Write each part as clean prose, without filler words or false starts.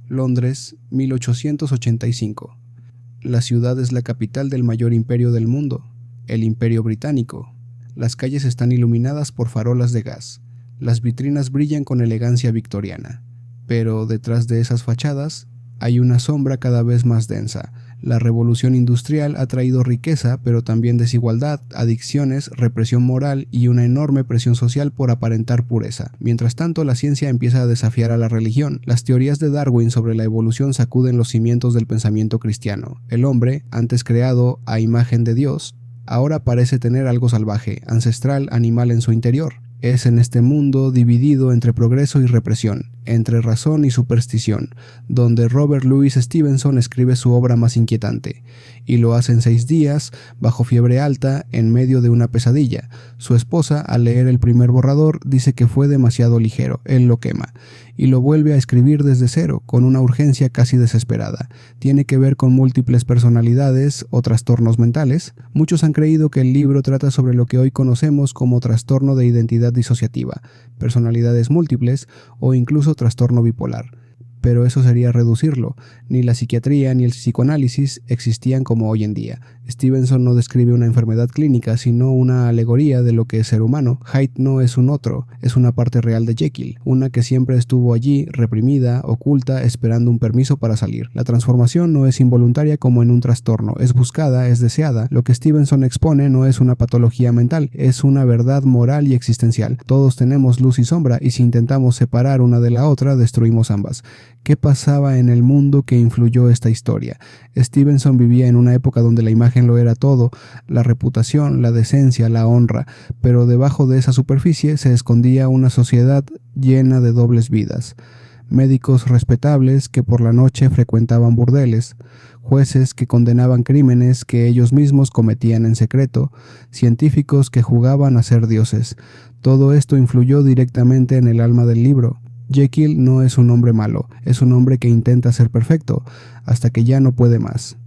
Londres, 1885. La ciudad es la capital del mayor imperio del mundo, el Imperio Británico. Las calles están iluminadas por farolas de gas. Las vitrinas brillan con elegancia victoriana. Pero detrás de esas fachadas hay una sombra cada vez más densa. La revolución industrial ha traído riqueza, pero también desigualdad, adicciones, represión moral y una enorme presión social por aparentar pureza. Mientras tanto, la ciencia empieza a desafiar a la religión. Las teorías de Darwin sobre la evolución sacuden los cimientos del pensamiento cristiano. El hombre, antes creado a imagen de Dios, ahora parece tener algo salvaje, ancestral, animal en su interior. Es en este mundo dividido entre progreso y represión, entre razón y superstición, donde Robert Louis Stevenson escribe su obra más inquietante, y lo hace en 6 días, bajo fiebre alta, en medio de una pesadilla. Su esposa, al leer el primer borrador, dice que fue demasiado ligero, él lo quema, y lo vuelve a escribir desde cero, con una urgencia casi desesperada. Tiene que ver con múltiples personalidades o trastornos mentales. Muchos han creído que el libro trata sobre lo que hoy conocemos como trastorno de identidad disociativa, personalidades múltiples o incluso trastorno bipolar. Pero eso sería reducirlo. Ni la psiquiatría ni el psicoanálisis existían como hoy en día. Stevenson no describe una enfermedad clínica, sino una alegoría de lo que es ser humano. Hyde no es un otro, es una parte real de Jekyll, una que siempre estuvo allí, reprimida, oculta, esperando un permiso para salir. La transformación no es involuntaria como en un trastorno, es buscada, es deseada. Lo que Stevenson expone no es una patología mental, es una verdad moral y existencial. Todos tenemos luz y sombra, y si intentamos separar una de la otra, destruimos ambas. ¿Qué pasaba en el mundo que influyó esta historia? Stevenson vivía en una época donde la imagen lo era todo, la reputación, la decencia, la honra, pero debajo de esa superficie se escondía una sociedad llena de dobles vidas. Médicos respetables que por la noche frecuentaban burdeles, jueces que condenaban crímenes que ellos mismos cometían en secreto, científicos que jugaban a ser dioses. Todo esto influyó directamente en el alma del libro. Jekyll no es un hombre malo, es un hombre que intenta ser perfecto, hasta que ya no puede más.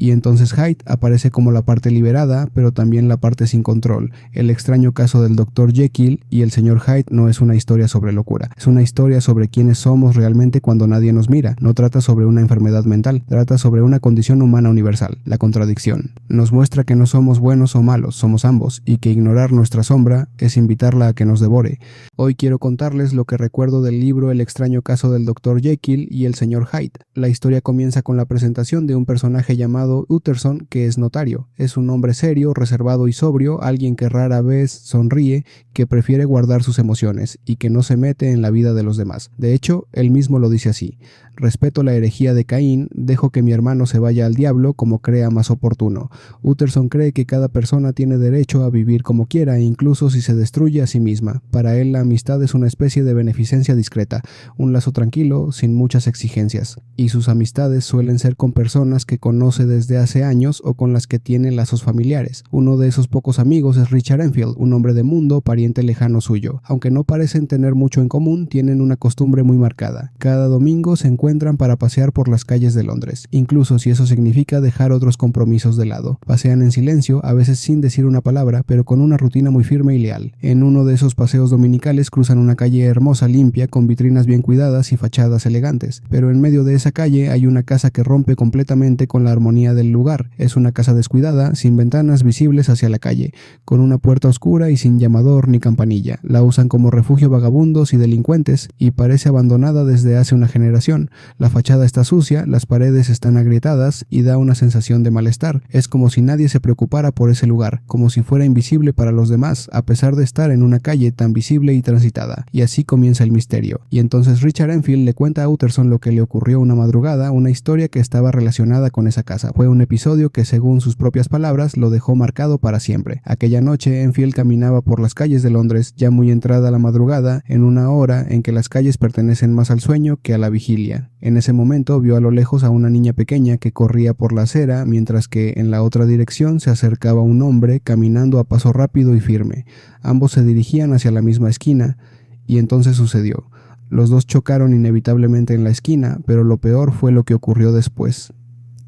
Y entonces Hyde aparece como la parte liberada, pero también la parte sin control. El extraño caso del Dr. Jekyll y el Sr. Hyde no es una historia sobre locura, es una historia sobre quiénes somos realmente cuando nadie nos mira. No trata sobre una enfermedad mental, trata sobre una condición humana universal, la contradicción. Nos muestra que no somos buenos o malos, somos ambos, y que ignorar nuestra sombra es invitarla a que nos devore. Hoy quiero contarles lo que recuerdo del libro El extraño caso del Dr. Jekyll y el Sr. Hyde. La historia comienza con la presentación de un personaje llamado Utterson, que es notario. Es un hombre serio, reservado y sobrio, alguien que rara vez sonríe, que prefiere guardar sus emociones y que no se mete en la vida de los demás. De hecho, él mismo lo dice así: respeto la herejía de Caín, dejo que mi hermano se vaya al diablo como crea más oportuno. Utterson cree que cada persona tiene derecho a vivir como quiera, incluso si se destruye a sí misma. Para él la amistad es una especie de beneficencia discreta, un lazo tranquilo, sin muchas exigencias. Y sus amistades suelen ser con personas que conoce desde hace años o con las que tiene lazos familiares. Uno de esos pocos amigos es Richard Enfield, un hombre de mundo, pariente lejano suyo. Aunque no parecen tener mucho en común, tienen una costumbre muy marcada. Cada domingo se encuentran para pasear por las calles de Londres, incluso si eso significa dejar otros compromisos de lado. Pasean en silencio, a veces sin decir una palabra, pero con una rutina muy firme y leal. En uno de esos paseos dominicales cruzan una calle hermosa, limpia, con vitrinas bien cuidadas y fachadas elegantes. Pero en medio de esa calle hay una casa que rompe completamente con la armonía del lugar. Es una casa descuidada, sin ventanas visibles hacia la calle, con una puerta oscura y sin llamador ni campanilla. La usan como refugio vagabundos y delincuentes, y parece abandonada desde hace una generación. La fachada está sucia, las paredes están agrietadas y da una sensación de malestar. Es como si nadie se preocupara por ese lugar, como si fuera invisible para los demás, a pesar de estar en una calle tan visible y transitada. Y así comienza el misterio. Y entonces Richard Enfield le cuenta a Utterson lo que le ocurrió una madrugada, una historia que estaba relacionada con esa casa. Fue un episodio que, según sus propias palabras, lo dejó marcado para siempre. Aquella noche, Enfield caminaba por las calles de Londres, ya muy entrada la madrugada, en una hora en que las calles pertenecen más al sueño que a la vigilia. En ese momento vio a lo lejos a una niña pequeña que corría por la acera, mientras que en la otra dirección se acercaba un hombre caminando a paso rápido y firme. Ambos se dirigían hacia la misma esquina, y entonces sucedió. Los dos chocaron inevitablemente en la esquina, pero lo peor fue lo que ocurrió después.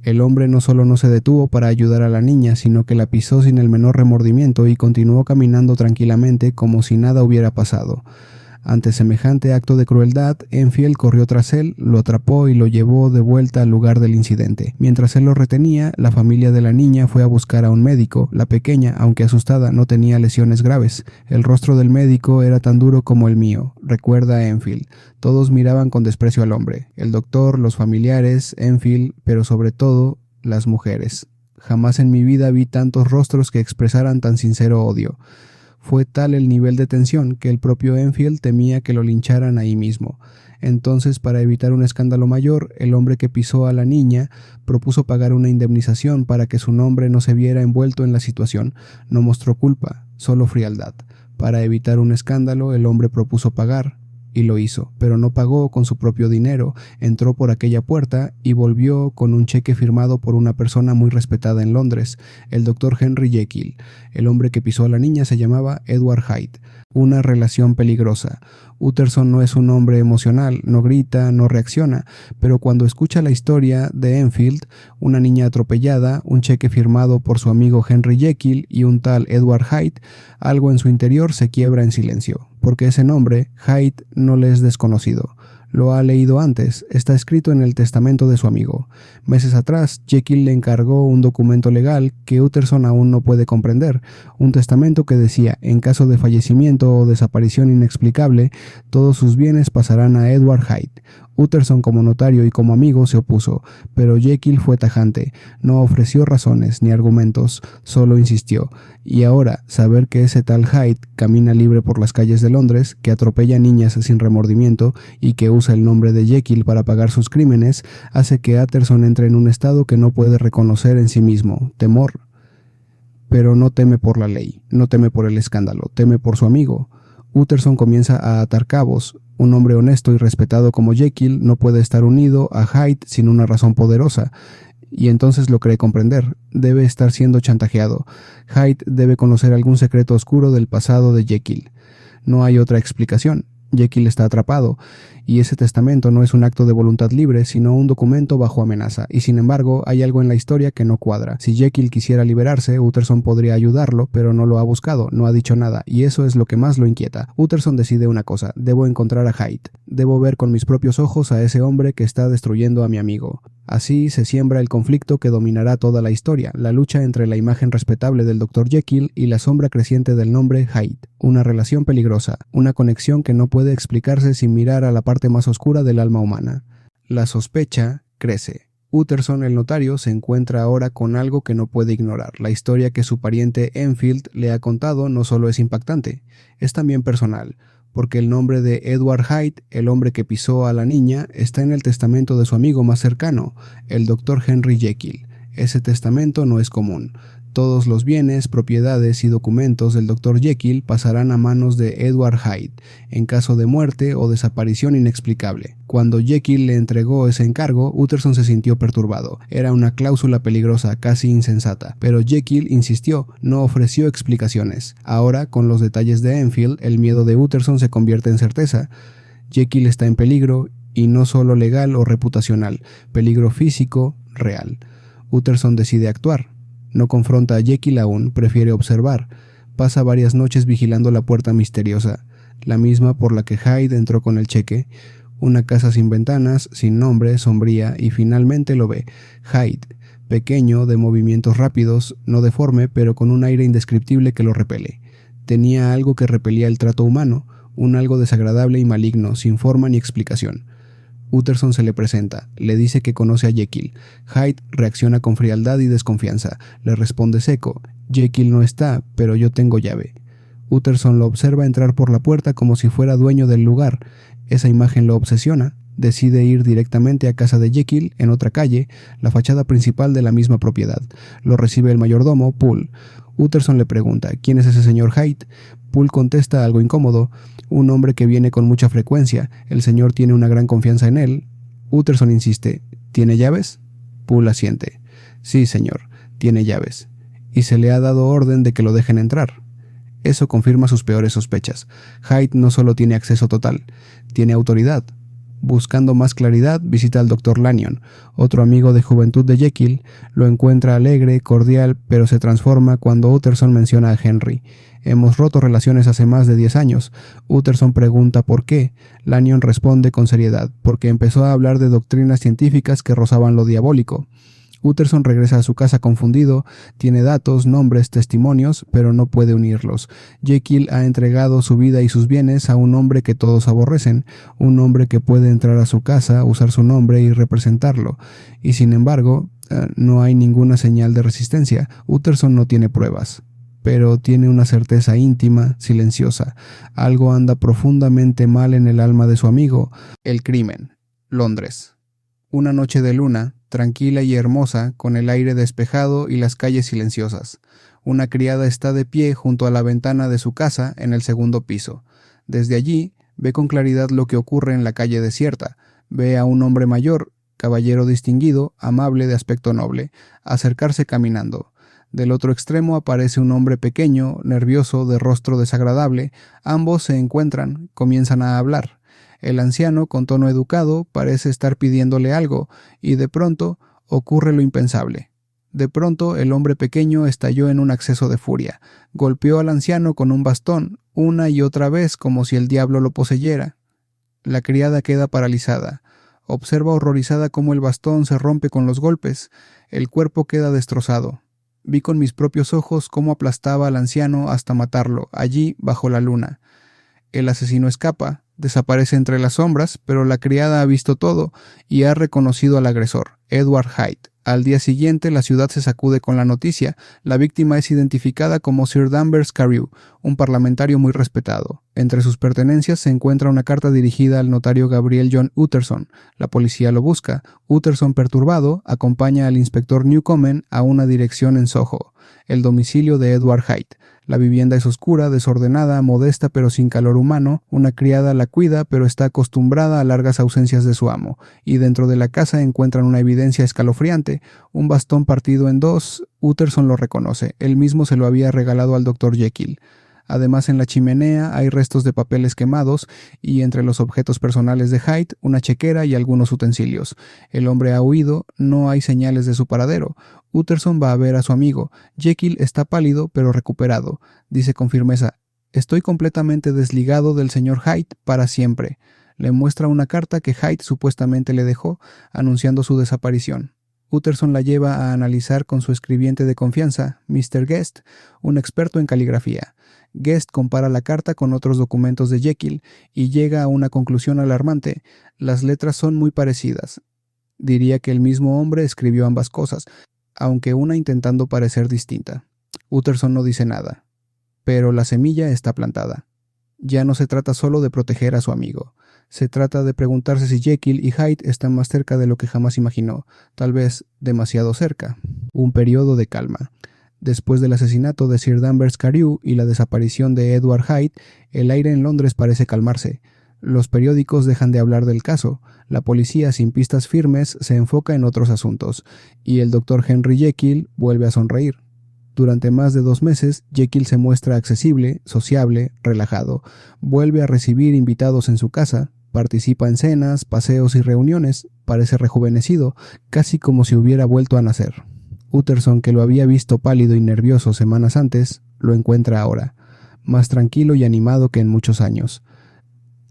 El hombre no solo no se detuvo para ayudar a la niña, sino que la pisó sin el menor remordimiento y continuó caminando tranquilamente como si nada hubiera pasado. Ante semejante acto de crueldad, Enfield corrió tras él, lo atrapó y lo llevó de vuelta al lugar del incidente. Mientras él lo retenía, la familia de la niña fue a buscar a un médico. La pequeña, aunque asustada, no tenía lesiones graves. El rostro del médico era tan duro como el mío, recuerda Enfield. Todos miraban con desprecio al hombre. El doctor, los familiares, Enfield, pero sobre todo, las mujeres. Jamás en mi vida vi tantos rostros que expresaran tan sincero odio. Fue tal el nivel de tensión que el propio Enfield temía que lo lincharan ahí mismo. Entonces, para evitar un escándalo mayor, el hombre que pisó a la niña propuso pagar una indemnización para que su nombre no se viera envuelto en la situación. No mostró culpa, solo frialdad. Para evitar un escándalo, el hombre propuso pagar. Y lo hizo, pero no pagó con su propio dinero, entró por aquella puerta y volvió con un cheque firmado por una persona muy respetada en Londres, el Dr. Henry Jekyll. El hombre que pisó a la niña se llamaba Edward Hyde. Una relación peligrosa. Utterson no es un hombre emocional, no grita, no reacciona, pero cuando escucha la historia de Enfield, una niña atropellada, un cheque firmado por su amigo Henry Jekyll y un tal Edward Hyde, algo en su interior se quiebra en silencio, porque ese nombre, Hyde, no le es desconocido. Lo ha leído antes, está escrito en el testamento de su amigo. Meses atrás, Jekyll le encargó un documento legal que Utterson aún no puede comprender, un testamento que decía, en caso de fallecimiento o desaparición inexplicable, todos sus bienes pasarán a Edward Hyde. Utterson como notario y como amigo se opuso, pero Jekyll fue tajante, no ofreció razones ni argumentos, solo insistió. Y ahora, saber que ese tal Hyde camina libre por las calles de Londres, que atropella niñas sin remordimiento y que usa el nombre de Jekyll para pagar sus crímenes, hace que Utterson entre en un estado que no puede reconocer en sí mismo, temor. Pero no teme por la ley, no teme por el escándalo, teme por su amigo. Utterson comienza a atar cabos. Un hombre honesto y respetado como Jekyll no puede estar unido a Hyde sin una razón poderosa, y entonces lo cree comprender. Debe estar siendo chantajeado. Hyde debe conocer algún secreto oscuro del pasado de Jekyll. No hay otra explicación. Jekyll está atrapado, y ese testamento no es un acto de voluntad libre, sino un documento bajo amenaza, y sin embargo hay algo en la historia que no cuadra. Si Jekyll quisiera liberarse, Utterson podría ayudarlo, pero no lo ha buscado, no ha dicho nada, y eso es lo que más lo inquieta. Utterson decide una cosa: debo encontrar a Hyde, debo ver con mis propios ojos a ese hombre que está destruyendo a mi amigo. Así se siembra el conflicto que dominará toda la historia, la lucha entre la imagen respetable del Dr. Jekyll y la sombra creciente del nombre Hyde. Una relación peligrosa, una conexión que no puede explicarse sin mirar a la parte más oscura del alma humana. La sospecha crece. Utterson, el notario, se encuentra ahora con algo que no puede ignorar. La historia que su pariente Enfield le ha contado no solo es impactante, es también personal, porque el nombre de Edward Hyde, el hombre que pisó a la niña, está en el testamento de su amigo más cercano, el Dr. Henry Jekyll. Ese testamento no es común. Todos los bienes, propiedades y documentos del Dr. Jekyll pasarán a manos de Edward Hyde, en caso de muerte o desaparición inexplicable. Cuando Jekyll le entregó ese encargo, Utterson se sintió perturbado. Era una cláusula peligrosa, casi insensata, pero Jekyll insistió, no ofreció explicaciones. Ahora, con los detalles de Enfield, el miedo de Utterson se convierte en certeza. Jekyll está en peligro, y no solo legal o reputacional, peligro físico, real. Utterson decide actuar. No confronta a Jekyll aún, prefiere observar. Pasa varias noches vigilando la puerta misteriosa, la misma por la que Hyde entró con el cheque. Una casa sin ventanas, sin nombre, sombría, y finalmente lo ve. Hyde, pequeño, de movimientos rápidos, no deforme, pero con un aire indescriptible que lo repele. Tenía algo que repelía el trato humano, un algo desagradable y maligno, sin forma ni explicación. Utterson se le presenta, le dice que conoce a Jekyll. Hyde reacciona con frialdad y desconfianza, le responde seco: Jekyll no está, pero yo tengo llave. Utterson lo observa entrar por la puerta como si fuera dueño del lugar. Esa imagen lo obsesiona. Decide ir directamente a casa de Jekyll, en otra calle, la fachada principal de la misma propiedad. Lo recibe el mayordomo, Poole. Utterson le pregunta: ¿quién es ese señor Hyde? Poole contesta algo incómodo: un hombre que viene con mucha frecuencia. El señor tiene una gran confianza en él. Utterson insiste: ¿tiene llaves? Poole asiente. Sí, señor, tiene llaves. Y se le ha dado orden de que lo dejen entrar. Eso confirma sus peores sospechas. Hyde no solo tiene acceso total, tiene autoridad. Buscando más claridad, visita al Dr. Lanyon, otro amigo de juventud de Jekyll. Lo encuentra alegre, cordial, pero se transforma cuando Utterson menciona a Henry. Hemos roto relaciones hace más de 10 años. Utterson pregunta por qué. Lanyon responde con seriedad, porque empezó a hablar de doctrinas científicas que rozaban lo diabólico. Utterson regresa a su casa confundido, tiene datos, nombres, testimonios, pero no puede unirlos. Jekyll ha entregado su vida y sus bienes a un hombre que todos aborrecen, un hombre que puede entrar a su casa, usar su nombre y representarlo. Y sin embargo, no hay ninguna señal de resistencia. Utterson no tiene pruebas, pero tiene una certeza íntima, silenciosa. Algo anda profundamente mal en el alma de su amigo. El crimen. Londres. Una noche de luna, tranquila y hermosa, con el aire despejado y las calles silenciosas. Una criada está de pie junto a la ventana de su casa en el segundo piso. Desde allí, ve con claridad lo que ocurre en la calle desierta. Ve a un hombre mayor, caballero distinguido, amable de aspecto noble, acercarse caminando. Del otro extremo aparece un hombre pequeño, nervioso, de rostro desagradable. Ambos se encuentran, comienzan a hablar. El anciano, con tono educado, parece estar pidiéndole algo, y de pronto ocurre lo impensable. De pronto el hombre pequeño estalló en un acceso de furia. Golpeó al anciano con un bastón, una y otra vez como si el diablo lo poseyera. La criada queda paralizada. Observa horrorizada cómo el bastón se rompe con los golpes. El cuerpo queda destrozado. Vi con mis propios ojos cómo aplastaba al anciano hasta matarlo, allí bajo la luna. El asesino escapa, desaparece entre las sombras, pero la criada ha visto todo y ha reconocido al agresor, Edward Hyde. Al día siguiente, la ciudad se sacude con la noticia. La víctima es identificada como Sir Danvers Carew, un parlamentario muy respetado. Entre sus pertenencias se encuentra una carta dirigida al notario Gabriel John Utterson. La policía lo busca. Utterson, perturbado, acompaña al inspector Newcomen a una dirección en Soho, el domicilio de Edward Hyde. La vivienda es oscura, desordenada, modesta pero sin calor humano. Una criada la cuida, pero está acostumbrada a largas ausencias de su amo. Y dentro de la casa encuentran una evidencia escalofriante. Un bastón partido en dos. Utterson lo reconoce. Él mismo se lo había regalado al Dr. Jekyll. Además, en la chimenea hay restos de papeles quemados y entre los objetos personales de Hyde, una chequera y algunos utensilios. El hombre ha huido, no hay señales de su paradero. Utterson va a ver a su amigo. Jekyll está pálido pero recuperado. Dice con firmeza: «Estoy completamente desligado del señor Hyde para siempre». Le muestra una carta que Hyde supuestamente le dejó, anunciando su desaparición. Utterson la lleva a analizar con su escribiente de confianza, Mr. Guest, un experto en caligrafía. Guest compara la carta con otros documentos de Jekyll y llega a una conclusión alarmante. Las letras son muy parecidas. Diría que el mismo hombre escribió ambas cosas, aunque una intentando parecer distinta. Utterson no dice nada, pero la semilla está plantada. Ya no se trata solo de proteger a su amigo. Se trata de preguntarse si Jekyll y Hyde están más cerca de lo que jamás imaginó, tal vez demasiado cerca. Un periodo de calma. Después del asesinato de Sir Danvers Carew y la desaparición de Edward Hyde, el aire en Londres parece calmarse. Los periódicos dejan de hablar del caso, la policía sin pistas firmes se enfoca en otros asuntos, y el Dr. Henry Jekyll vuelve a sonreír. Durante más de 2 meses, Jekyll se muestra accesible, sociable, relajado. Vuelve a recibir invitados en su casa, participa en cenas, paseos y reuniones, parece rejuvenecido, casi como si hubiera vuelto a nacer. Utterson, que lo había visto pálido y nervioso semanas antes, lo encuentra ahora, más tranquilo y animado que en muchos años.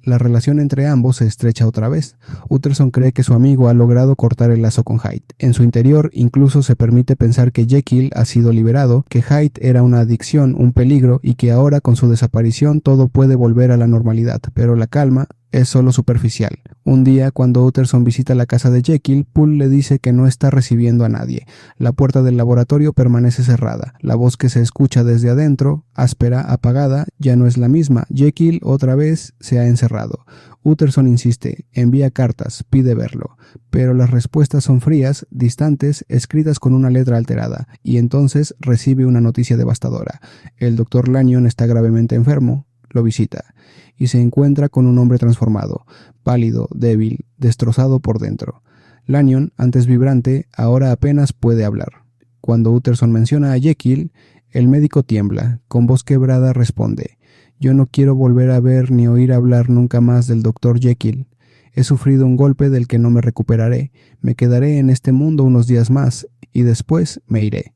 La relación entre ambos se estrecha otra vez. Utterson cree que su amigo ha logrado cortar el lazo con Hyde. En su interior incluso se permite pensar que Jekyll ha sido liberado, que Hyde era una adicción, un peligro, y que ahora con su desaparición todo puede volver a la normalidad. Pero la calma es solo superficial. Un día, cuando Utterson visita la casa de Jekyll, Poole le dice que no está recibiendo a nadie. La puerta del laboratorio permanece cerrada. La voz que se escucha desde adentro, áspera, apagada, ya no es la misma. Jekyll otra vez se ha encerrado. Utterson insiste, envía cartas, pide verlo, pero las respuestas son frías, distantes, escritas con una letra alterada, y entonces recibe una noticia devastadora. El Dr. Lanyon está gravemente enfermo. Lo visita y se encuentra con un hombre transformado, pálido, débil, destrozado por dentro. Lanyon, antes vibrante, ahora apenas puede hablar. Cuando Utterson menciona a Jekyll, el médico tiembla, con voz quebrada responde: «Yo no quiero volver a ver ni oír hablar nunca más del Dr. Jekyll. He sufrido un golpe del que no me recuperaré. Me quedaré en este mundo unos días más y después me iré».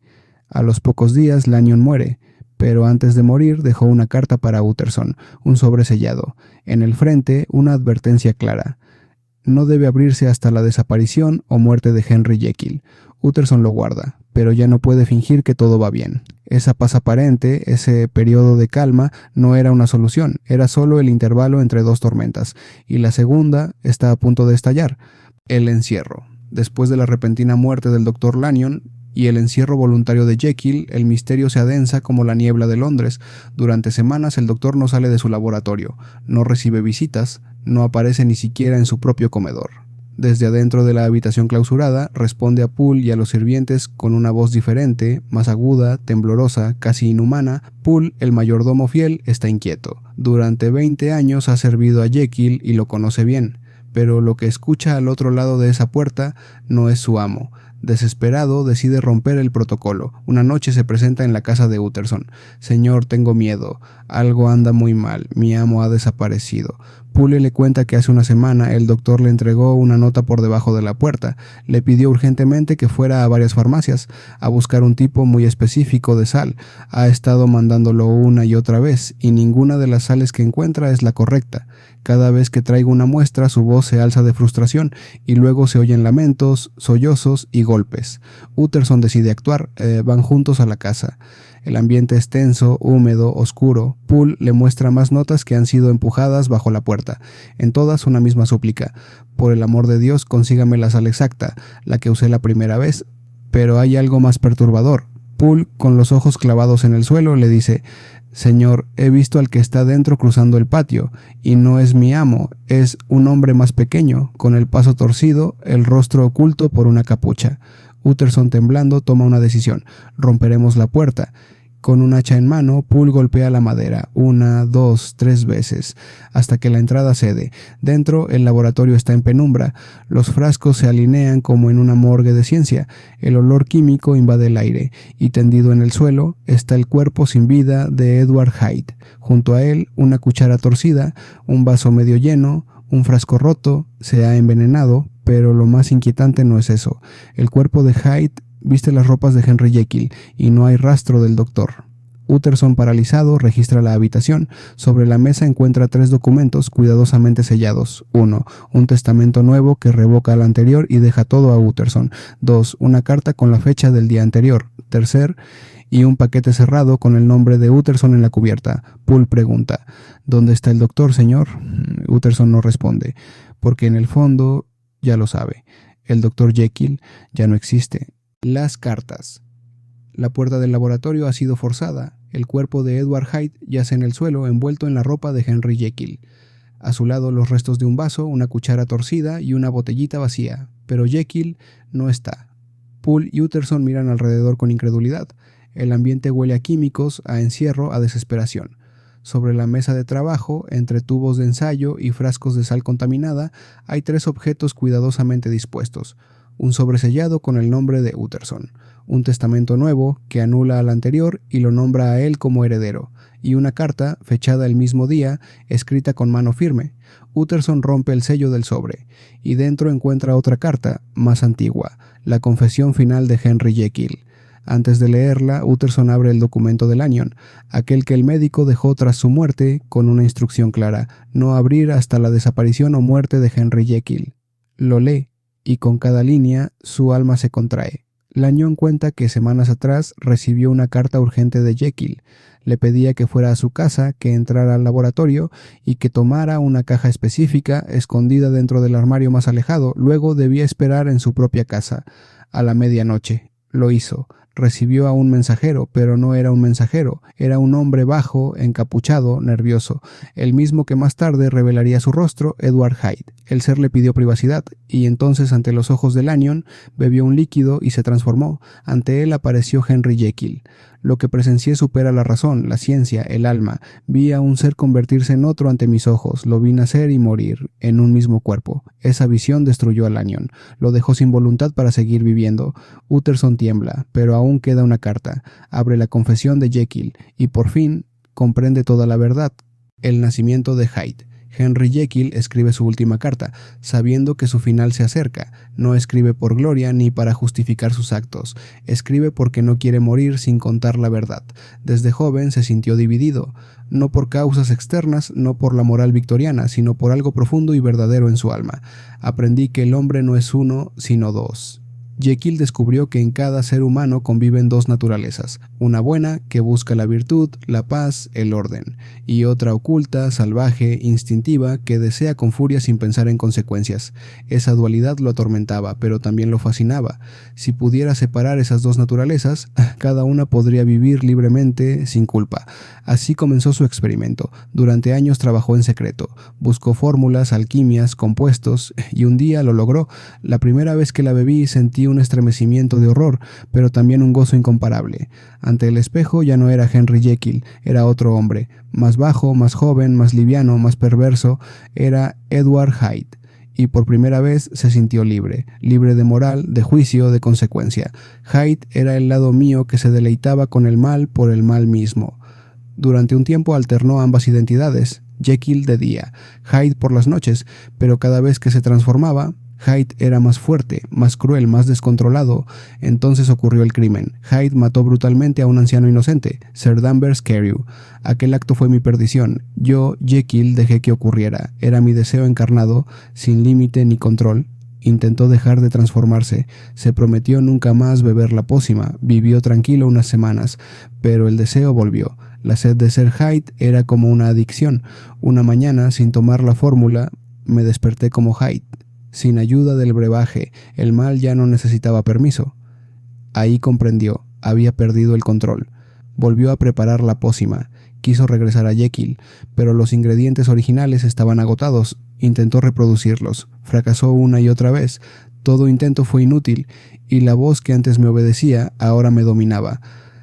A los pocos días Lanyon muere, pero antes de morir dejó una carta para Utterson, un sobre sellado. En el frente, una advertencia clara. No debe abrirse hasta la desaparición o muerte de Henry Jekyll. Utterson lo guarda, pero ya no puede fingir que todo va bien. Esa paz aparente, ese periodo de calma, no era una solución, era solo el intervalo entre dos tormentas, y la segunda está a punto de estallar. El encierro. Después de la repentina muerte del Dr. Lanyon y el encierro voluntario de Jekyll, el misterio se adensa como la niebla de Londres. Durante semanas el doctor no sale de su laboratorio, no recibe visitas, no aparece ni siquiera en su propio comedor. Desde adentro de la habitación clausurada, responde a Poole y a los sirvientes con una voz diferente, más aguda, temblorosa, casi inhumana. Poole, el mayordomo fiel, está inquieto. Durante 20 años ha servido a Jekyll y lo conoce bien, pero lo que escucha al otro lado de esa puerta no es su amo. Desesperado, decide romper el protocolo. Una noche se presenta en la casa de Utterson. «Señor, tengo miedo. Algo anda muy mal. Mi amo ha desaparecido». Poole le cuenta que hace una semana el doctor le entregó una nota por debajo de la puerta. Le pidió urgentemente que fuera a varias farmacias a buscar un tipo muy específico de sal. Ha estado mandándolo una y otra vez, y ninguna de las sales que encuentra es la correcta. Cada vez que traigo una muestra, su voz se alza de frustración, y luego se oyen lamentos, sollozos y golpes. Utterson decide actuar. Van juntos a la casa. El ambiente es tenso, húmedo, oscuro. Poole le muestra más notas que han sido empujadas bajo la puerta. En todas una misma súplica. «Por el amor de Dios, consígame la sal exacta, la que usé la primera vez». Pero hay algo más perturbador. Poole, con los ojos clavados en el suelo, le dice: «Señor, he visto al que está dentro cruzando el patio, y no es mi amo, es un hombre más pequeño, con el paso torcido, el rostro oculto por una capucha». Utterson, temblando, toma una decisión. «Romperemos la puerta». Con un hacha en mano, Poole golpea la madera 1, 2, 3 veces, hasta que la entrada cede. Dentro, el laboratorio está en penumbra. Los frascos se alinean como en una morgue de ciencia. El olor químico invade el aire, y tendido en el suelo está el cuerpo sin vida de Edward Hyde. Junto a él, una cuchara torcida, un vaso medio lleno, un frasco roto. Se ha envenenado, pero lo más inquietante no es eso. El cuerpo de Hyde viste las ropas de Henry Jekyll y no hay rastro del doctor. Utterson, paralizado, registra la habitación. Sobre la mesa encuentra 3 documentos cuidadosamente sellados. 1. Un testamento nuevo que revoca al anterior y deja todo a Utterson. 2. Una carta con la fecha del día anterior. 3. Y un paquete cerrado con el nombre de Utterson en la cubierta. Poole pregunta: «¿Dónde está el doctor, señor?» Utterson no responde, porque en el fondo ya lo sabe. El doctor Jekyll ya no existe. Las cartas. La puerta del laboratorio ha sido forzada. El cuerpo de Edward Hyde yace en el suelo, envuelto en la ropa de Henry Jekyll. A su lado los restos de un vaso, una cuchara torcida y una botellita vacía. Pero Jekyll no está. Poole y Utterson miran alrededor con incredulidad. El ambiente huele a químicos, a encierro, a desesperación. Sobre la mesa de trabajo, entre tubos de ensayo y frascos de sal contaminada, hay 3 objetos cuidadosamente dispuestos. Un sobre sellado con el nombre de Utterson, un testamento nuevo que anula al anterior y lo nombra a él como heredero, y una carta, fechada el mismo día, escrita con mano firme. Utterson rompe el sello del sobre, y dentro encuentra otra carta, más antigua, la confesión final de Henry Jekyll. Antes de leerla, Utterson abre el documento de Lanyon, aquel que el médico dejó tras su muerte, con una instrucción clara: no abrir hasta la desaparición o muerte de Henry Jekyll. Lo lee, y con cada línea su alma se contrae. Lanyon cuenta que semanas atrás recibió una carta urgente de Jekyll. Le pedía que fuera a su casa, que entrara al laboratorio y que tomara una caja específica escondida dentro del armario más alejado. Luego debía esperar en su propia casa, a la medianoche. Lo hizo. Recibió a un mensajero, pero no era un mensajero, era un hombre bajo, encapuchado, nervioso, el mismo que más tarde revelaría su rostro, Edward Hyde. El ser le pidió privacidad, y entonces ante los ojos de Lanyon bebió un líquido y se transformó. Ante él apareció Henry Jekyll. Lo que presencié supera la razón, la ciencia, el alma. Vi a un ser convertirse en otro ante mis ojos, lo vi nacer y morir, en un mismo cuerpo. Esa visión destruyó a Lanyon, lo dejó sin voluntad para seguir viviendo. Utterson tiembla, pero aún queda una carta. Abre la confesión de Jekyll, y por fin comprende toda la verdad. El nacimiento de Hyde. Henry Jekyll escribe su última carta, sabiendo que su final se acerca. No escribe por gloria ni para justificar sus actos. Escribe porque no quiere morir sin contar la verdad. Desde joven se sintió dividido, no por causas externas, no por la moral victoriana, sino por algo profundo y verdadero en su alma. Aprendí que el hombre no es uno, sino dos. Jekyll descubrió que en cada ser humano conviven dos naturalezas, una buena, que busca la virtud, la paz, el orden, y otra oculta, salvaje, instintiva, que desea con furia sin pensar en consecuencias. Esa dualidad lo atormentaba, pero también lo fascinaba. Si pudiera separar esas dos naturalezas, cada una podría vivir libremente, sin culpa. Así comenzó su experimento. Durante años trabajó en secreto, buscó fórmulas, alquimias, compuestos, y un día lo logró. La primera vez que la bebí sentí un estremecimiento de horror, pero también un gozo incomparable. Ante el espejo ya no era Henry Jekyll, era otro hombre, más bajo, más joven, más liviano, más perverso, era Edward Hyde. Y por primera vez se sintió libre, libre de moral, de juicio, de consecuencia. Hyde era el lado mío que se deleitaba con el mal por el mal mismo. Durante un tiempo alternó ambas identidades, Jekyll de día, Hyde por las noches, pero cada vez que se transformaba, Hyde era más fuerte, más cruel, más descontrolado. Entonces ocurrió el crimen. Hyde mató brutalmente a un anciano inocente, Sir Danvers Carew. Aquel acto fue mi perdición. Yo, Jekyll, dejé que ocurriera. Era mi deseo encarnado, sin límite ni control. Intentó dejar de transformarse. Se prometió nunca más beber la pócima. Vivió tranquilo unas semanas, pero el deseo volvió. La sed de ser Hyde era como una adicción. Una mañana, sin tomar la fórmula, me desperté como Hyde. Sin ayuda del brebaje, el mal ya no necesitaba permiso. Ahí comprendió, había perdido el control. Volvió a preparar la pócima. Quiso regresar a Jekyll, pero los ingredientes originales estaban agotados. Intentó reproducirlos. Fracasó una y otra vez. Todo intento fue inútil, y la voz que antes me obedecía ahora me dominaba.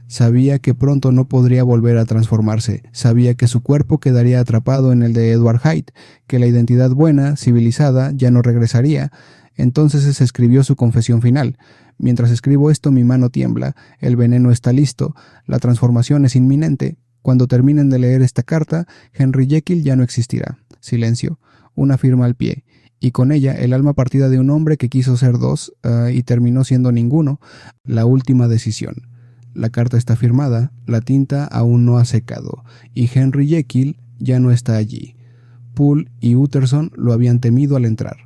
Sabía que pronto no podría volver a transformarse. Sabía que su cuerpo quedaría atrapado en el de Edward Hyde, que la identidad buena, civilizada, ya no regresaría. Entonces se escribió su confesión final. Mientras escribo esto, mi mano tiembla, el veneno está listo, la transformación es inminente. Cuando terminen de leer esta carta, Henry Jekyll ya no existirá. Silencio. Una firma al pie. Y con ella el alma partida de un hombre que quiso ser dos y terminó siendo ninguno. La última decisión. La carta está firmada, la tinta aún no ha secado, y Henry Jekyll ya no está allí. Poole y Utterson lo habían temido al entrar.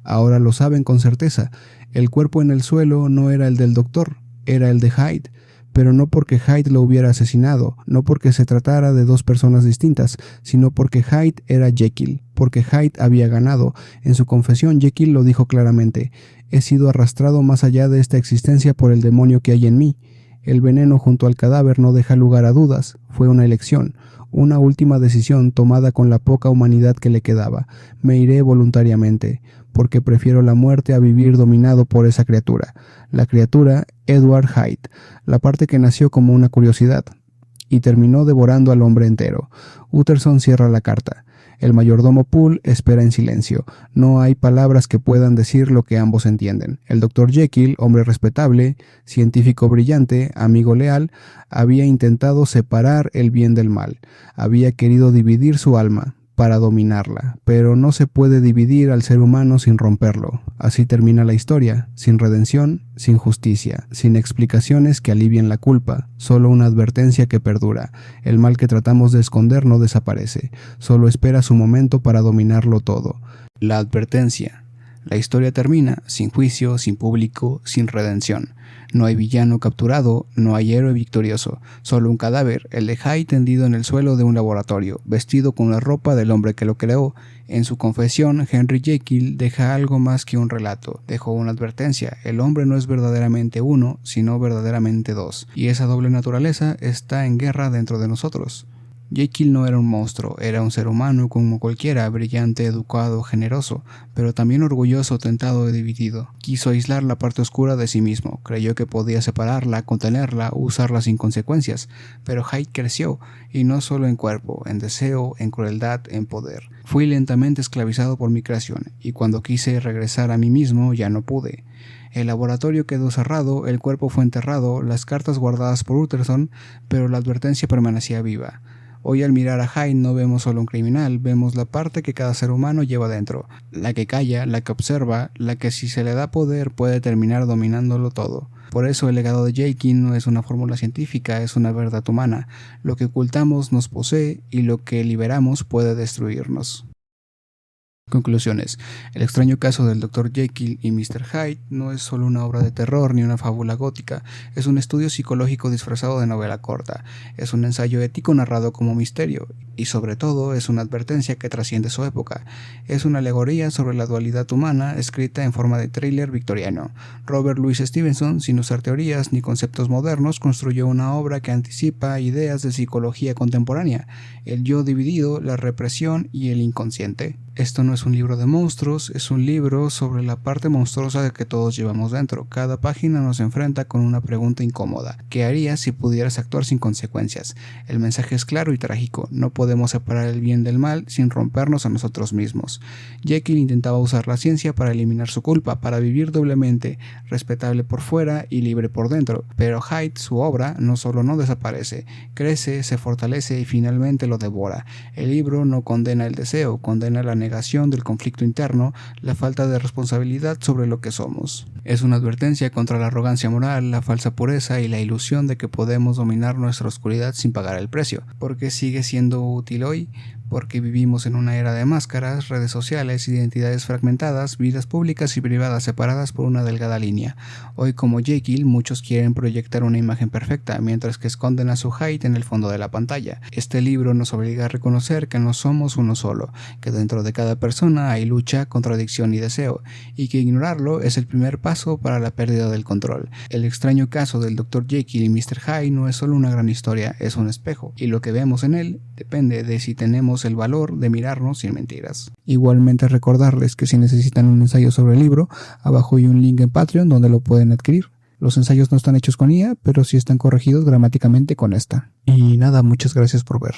Ahora lo saben con certeza. El cuerpo en el suelo no era el del doctor, era el de Hyde, pero no porque Hyde lo hubiera asesinado, no porque se tratara de dos personas distintas, sino porque Hyde era Jekyll, porque Hyde había ganado. En su confesión Jekyll lo dijo claramente: «He sido arrastrado más allá de esta existencia por el demonio que hay en mí». El veneno junto al cadáver no deja lugar a dudas. Fue una elección, una última decisión tomada con la poca humanidad que le quedaba. Me iré voluntariamente, porque prefiero la muerte a vivir dominado por esa criatura. La criatura, Edward Hyde, la parte que nació como una curiosidad, y terminó devorando al hombre entero. Utterson cierra la carta. El mayordomo Poole espera en silencio. No hay palabras que puedan decir lo que ambos entienden. El doctor Jekyll, hombre respetable, científico brillante, amigo leal, había intentado separar el bien del mal. Había querido dividir su alma para dominarla, pero no se puede dividir al ser humano sin romperlo. Así termina la historia, sin redención, sin justicia, sin explicaciones que alivien la culpa, solo una advertencia que perdura. El mal que tratamos de esconder no desaparece, solo espera su momento para dominarlo todo. La advertencia. La historia termina sin juicio, sin público, sin redención. No hay villano capturado, no hay héroe victorioso, solo un cadáver, el de Hyde tendido en el suelo de un laboratorio, vestido con la ropa del hombre que lo creó. En su confesión, Henry Jekyll deja algo más que un relato, dejó una advertencia: el hombre no es verdaderamente uno, sino verdaderamente dos, y esa doble naturaleza está en guerra dentro de nosotros. Jekyll no era un monstruo, era un ser humano como cualquiera, brillante, educado, generoso, pero también orgulloso, tentado y dividido. Quiso aislar la parte oscura de sí mismo, creyó que podía separarla, contenerla, usarla sin consecuencias, pero Hyde creció, y no solo en cuerpo, en deseo, en crueldad, en poder. Fui lentamente esclavizado por mi creación, y cuando quise regresar a mí mismo ya no pude. El laboratorio quedó cerrado, el cuerpo fue enterrado, las cartas guardadas por Utterson, pero la advertencia permanecía viva. Hoy al mirar a Hyde no vemos solo un criminal, vemos la parte que cada ser humano lleva dentro, la que calla, la que observa, la que si se le da poder puede terminar dominándolo todo. Por eso el legado de Jekyll no es una fórmula científica, es una verdad humana. Lo que ocultamos nos posee y lo que liberamos puede destruirnos. Conclusiones. El extraño caso del Dr. Jekyll y Mr. Hyde no es solo una obra de terror ni una fábula gótica, es un estudio psicológico disfrazado de novela corta, es un ensayo ético narrado como misterio, y sobre todo es una advertencia que trasciende su época. Es una alegoría sobre la dualidad humana escrita en forma de thriller victoriano. Robert Louis Stevenson, sin usar teorías ni conceptos modernos, construyó una obra que anticipa ideas de psicología contemporánea, el yo dividido, la represión y el inconsciente. Esto no es un libro de monstruos, es un libro sobre la parte monstruosa que todos llevamos dentro. Cada página nos enfrenta con una pregunta incómoda. ¿Qué harías si pudieras actuar sin consecuencias? El mensaje es claro y trágico. No podemos separar el bien del mal sin rompernos a nosotros mismos. Jekyll intentaba usar la ciencia para eliminar su culpa, para vivir doblemente, respetable por fuera y libre por dentro. Pero Hyde, su obra, no solo no desaparece, crece, se fortalece y finalmente lo devora. El libro no condena el deseo, condena la negación del conflicto interno, la falta de responsabilidad sobre lo que somos. Es una advertencia contra la arrogancia moral, la falsa pureza y la ilusión de que podemos dominar nuestra oscuridad sin pagar el precio. ¿Por qué sigue siendo útil hoy? Porque vivimos en una era de máscaras, redes sociales, identidades fragmentadas, vidas públicas y privadas separadas por una delgada línea. Hoy, como Jekyll, muchos quieren proyectar una imagen perfecta, mientras que esconden a su Hyde en el fondo de la pantalla. Este libro nos obliga a reconocer que no somos uno solo, que dentro de cada persona hay lucha, contradicción y deseo, y que ignorarlo es el primer paso para la pérdida del control. El extraño caso del Dr. Jekyll y Mr. Hyde no es solo una gran historia, es un espejo, y lo que vemos en él depende de si tenemos el valor de mirarnos sin mentiras. Igualmente recordarles que si necesitan un ensayo sobre el libro, abajo hay un link en Patreon donde lo pueden adquirir. Los ensayos no están hechos con IA, pero sí están corregidos gramáticamente con esta. Y nada, muchas gracias por ver.